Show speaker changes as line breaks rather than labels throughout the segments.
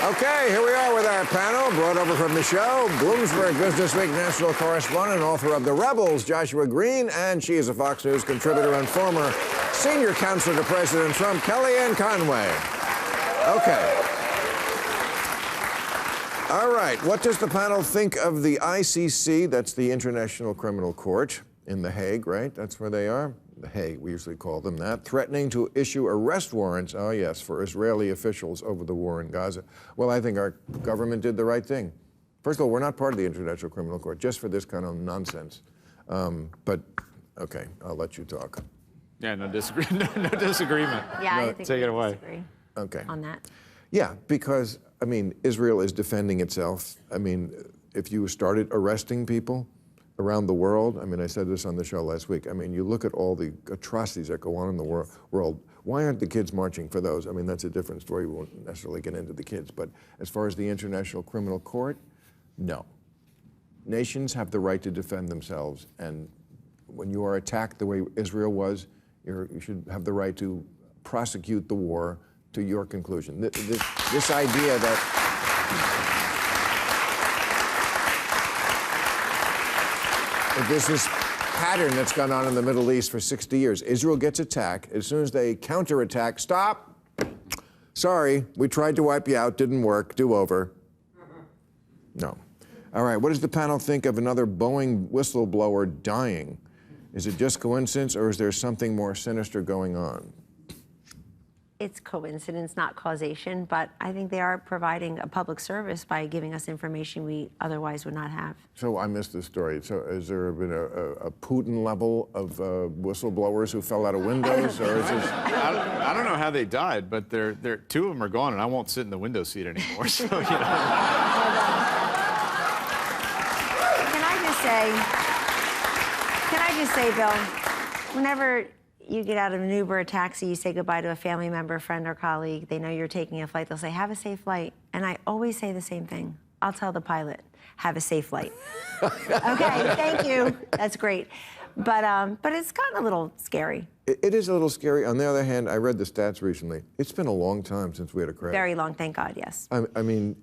Okay, here we are with our panel, brought over from the show, Bloomsburg Business Week national correspondent, author of The Rebels, Joshua Green, and she is a Fox News contributor and former senior counselor to President Trump, Kellyanne Conway. Okay. All right, what does the panel think of the ICC, that's the International Criminal Court, in The Hague, right? That's where they are? The Hague, we usually call them that, threatening to issue arrest warrants, oh yes, for Israeli officials over the war in Gaza. Well, I think our government did the right thing. First of all, we're not part of the International Criminal Court, just for this kind of nonsense. But, okay, I'll let you talk.
Yeah, no disagreement.
Yeah, I think
take it away.
Okay.
On that.
Yeah, because, I mean, Israel is defending itself. I mean, if you started arresting people around the world, I mean, I said this on the show last week, I mean, you look at all the atrocities that go on in the world, why aren't the kids marching for those? I mean, that's a different story. We won't necessarily get into the kids. But as far as the International Criminal Court, no. Nations have the right to defend themselves. And when you are attacked the way Israel was, you should have the right to prosecute the war to your conclusion. This idea that there's this pattern that's gone on in the Middle East for 60 years. Israel gets attacked. As soon as they counterattack, stop. Sorry, we tried to wipe you out, didn't work, do over. No. All right, what does the panel think of another Boeing whistleblower dying? Is it just coincidence, or is there something more sinister going on?
It's coincidence, not causation, but I think they are providing a public service by giving us information we otherwise would not have.
So I missed this story. So has there been a Putin level of whistleblowers who fell out of windows, or is this?
I don't know how they died, but they're two of them are gone, and I won't sit in the window seat anymore. So you know.
Can I just say, Bill, whenever you get out of an Uber, a taxi, you say goodbye to a family member, friend, or colleague, they know you're taking a flight, they'll say, have a safe flight. And I always say the same thing. I'll tell the pilot, have a safe flight. Okay, thank you. That's great. But it's gotten a little scary.
It is a little scary. On the other hand, I read the stats recently. It's been a long time since we had a crash.
Very long, thank God, yes.
I mean,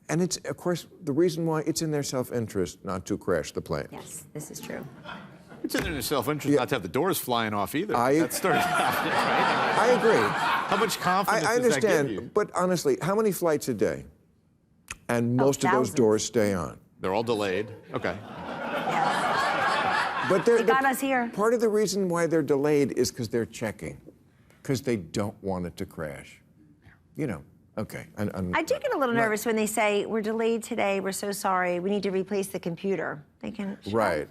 and it's, of course, the reason why it's in their self-interest not to crash the plane.
Yes, this is true.
It's in their self-interest not to have the doors flying off either. That started happening, right?
I agree.
How much confidence
I understand,
does that give you?
but honestly, how many flights a day? And most of those doors stay on.
They're all delayed. Okay.
Yes.
But
they got us here.
Part of the reason why they're delayed is because they're checking, because they don't want it to crash. You know. Okay.
I do get a little nervous when they say, we're delayed today, we're so sorry, we need to replace the computer. Thinking,
right.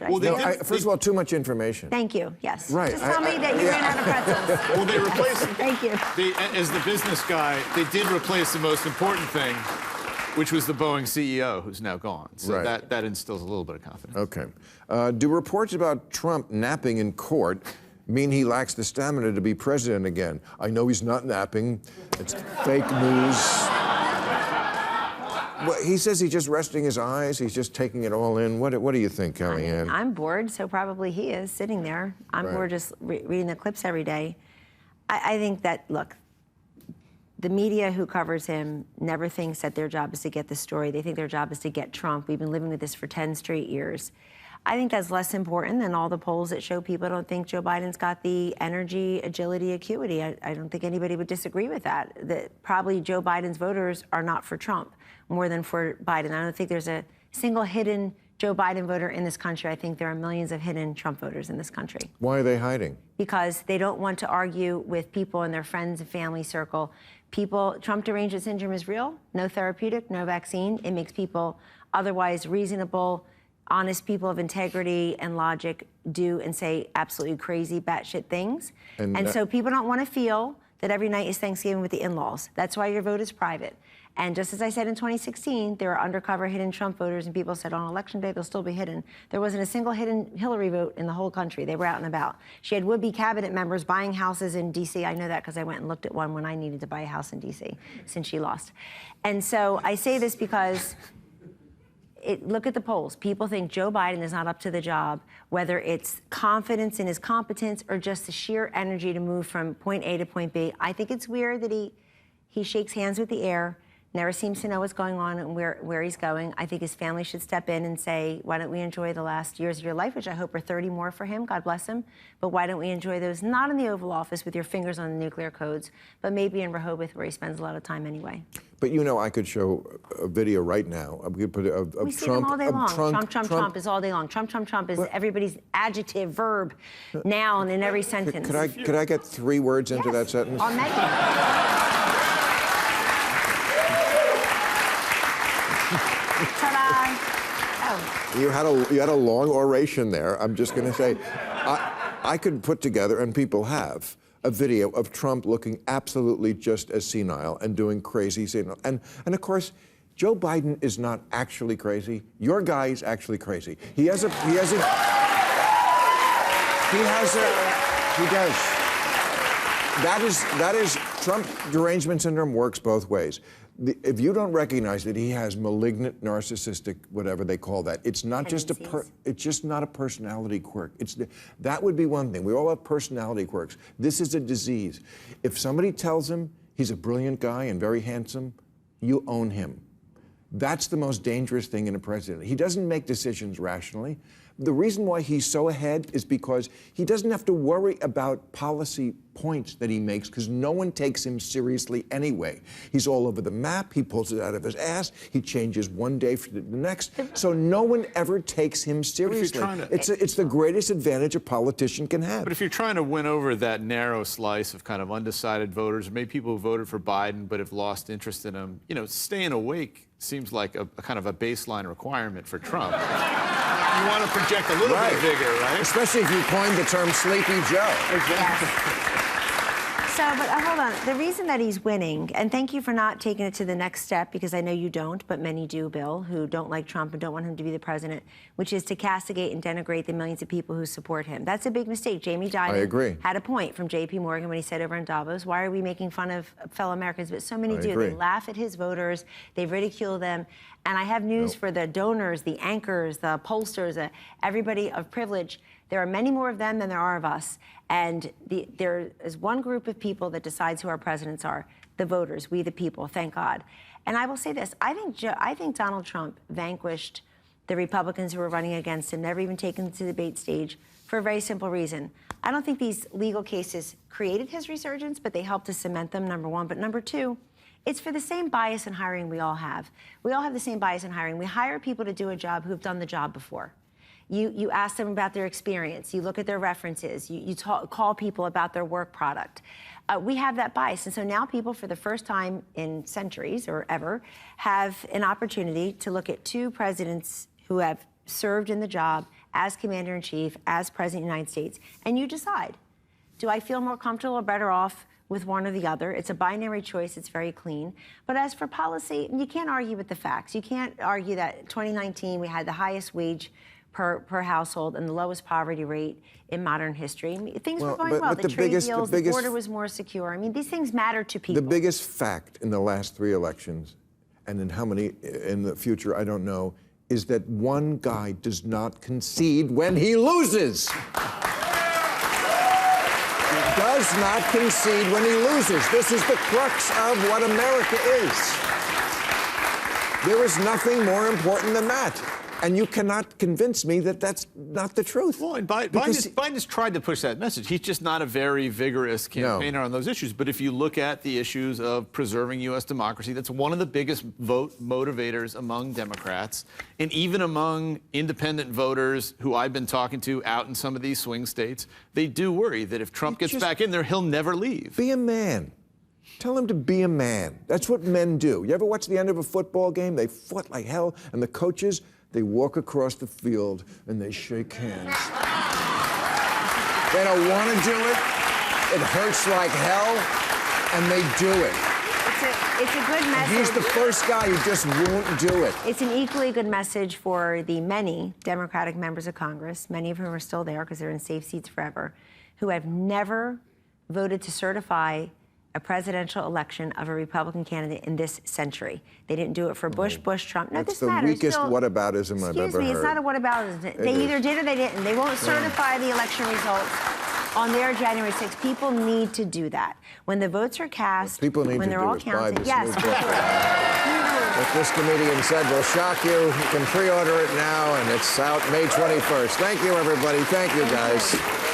Well,
first of all, too much information.
Thank you, yes.
Right.
Just tell me that you ran out of pretzels.
Well, they replaced...
Thank you.
As the business guy, they did replace the most important thing, which was the Boeing CEO, who's now gone. So that instills a little bit of confidence.
Okay. Do reports about Trump napping in court mean he lacks the stamina to be president again? I know he's not napping. It's fake news. Well, he says he's just resting his eyes. He's just taking it all in. What do you think, Kellyanne?
I'm bored, so probably he is sitting there. I'm bored just reading the clips every day. I think that, look, the media who covers him never thinks that their job is to get the story. They think their job is to get Trump. We've been living with this for 10 straight years. I think that's less important than all the polls that show people don't think Joe Biden's got the energy, agility, acuity. I don't think anybody would disagree with that. That probably Joe Biden's voters are not for Trump more than for Biden. I don't think there's a single hidden Joe Biden voter in this country. I think there are millions of hidden Trump voters in this country.
Why are they hiding?
Because they don't want to argue with people in their friends and family circle. Trump derangement syndrome is real. No therapeutic, no vaccine. It makes people otherwise reasonable, honest people of integrity and logic do and say absolutely crazy, batshit things. And so people don't want to feel that every night is Thanksgiving with the in-laws. That's why your vote is private. And just as I said in 2016, there are undercover hidden Trump voters, and people said on Election Day they'll still be hidden. There wasn't a single hidden Hillary vote in the whole country. They were out and about. She had would-be cabinet members buying houses in D.C. I know that because I went and looked at one when I needed to buy a house in D.C. since she lost. And so I say this because look at the polls. People think Joe Biden is not up to the job, whether it's confidence in his competence or just the sheer energy to move from point A to point B. I think it's weird that he shakes hands with the air, never seems to know what's going on and where he's going. I think his family should step in and say, why don't we enjoy the last years of your life, which I hope are 30 more for him, God bless him, but why don't we enjoy those not in the Oval Office with your fingers on the nuclear codes, but maybe in Rehoboth where he spends a lot of time anyway.
But you know, I could show a video right now. We could put of
We see
Trump.
them all day long.
Trump
Trump is all day long. Trump is everybody's adjective, verb, noun in every sentence.
Could I get 3 words into that sentence?
On that. Ta-da! Oh.
You had a long oration there. I'm just going to say, I could put together, and people have, a video of Trump looking absolutely just as senile and doing crazy senile. And of course, Joe Biden is not actually crazy. Your guy is actually crazy. He does. That is Trump derangement syndrome works both ways. If you don't recognize that he has malignant, narcissistic, whatever they call that, it's not just it's just not a personality quirk. That would be one thing. We all have personality quirks. This is a disease. If somebody tells him he's a brilliant guy and very handsome, you own him. That's the most dangerous thing in a president. He doesn't make decisions rationally. The reason why he's so ahead is because he doesn't have to worry about policy points that he makes because no one takes him seriously anyway. He's all over the map. He pulls it out of his ass. He changes one day for the next. So no one ever takes him seriously. It's the greatest advantage a politician can have.
But if you're trying to win over that narrow slice of kind of undecided voters, maybe people who voted for Biden but have lost interest in him, you know, staying awake seems like a kind of a baseline requirement for Trump. You want to project a little bit of vigor, right?
Especially if you coined the term Sleepy Joe.
Exactly.
So, but hold on. The reason that he's winning, and thank you for not taking it to the next step, because I know you don't, but many do, Bill, who don't like Trump and don't want him to be the president, which is to castigate and denigrate the millions of people who support him. That's a big mistake. Jamie Dimon had a point from J.P. Morgan when he said over in Davos, why are we making fun of fellow Americans? But so many do. They laugh at his voters. They ridicule them. And I have news for the donors, the anchors, the pollsters, everybody of privilege. There are many more of them than there are of us. And there is one group of people that decides who our presidents are, the voters, we the people, thank God. And I will say this, I think Donald Trump vanquished the Republicans who were running against him, never even taken to the debate stage, for a very simple reason. I don't think these legal cases created his resurgence, but they helped to cement them, number one. But number two, it's for the same bias in hiring we all have. We all have the same bias in hiring. We hire people to do a job who've done the job before. You ask them about their experience. You look at their references. You call people about their work product. We have that bias. And so now people, for the first time in centuries or ever, have an opportunity to look at 2 presidents who have served in the job as commander-in-chief, as president of the United States, and you decide, do I feel more comfortable or better off with one or the other? It's a binary choice. It's very clean. But as for policy, you can't argue with the facts. You can't argue that in 2019 we had the highest wage per household and the lowest poverty rate in modern history. I mean, things were going well. The trade deals, the border was more secure. I mean, these things matter to people.
The biggest fact in the last 3 elections, and in how many in the future, I don't know, is that one guy does not concede when he loses. Does not concede when he loses. This is the crux of what America is. There is nothing more important than that. And you cannot convince me that that's not the truth.
Well, and Biden has tried to push that message. He's just not a very vigorous campaigner on those issues. But if you look at the issues of preserving U.S. democracy, that's one of the biggest vote motivators among Democrats. And even among independent voters who I've been talking to out in some of these swing states, they do worry that if Trump gets back in there, he'll never leave.
Be a man. Tell him to be a man. That's what men do. You ever watch the end of a football game? They fought like hell, and the coaches, they walk across the field and they shake hands. They don't want to do it. It hurts like hell, and they do it.
It's a good message.
He's the first guy who just won't do it.
It's an equally good message for the many Democratic members of Congress, many of whom are still there because they're in safe seats forever, who have never voted to certify a presidential election of a Republican candidate in this century. They didn't do it for Bush, Trump. No, this matters.
It's the weakest whataboutism I've ever heard.
Excuse me, it's not a whataboutism. They either did or they didn't. They won't certify the election results on their January 6th. People need to do that. When the votes are cast, when they're all counted.
Yes. What this comedian said will shock you. You can pre-order it now, and it's out May 21st. Thank you, everybody. Thank you, guys.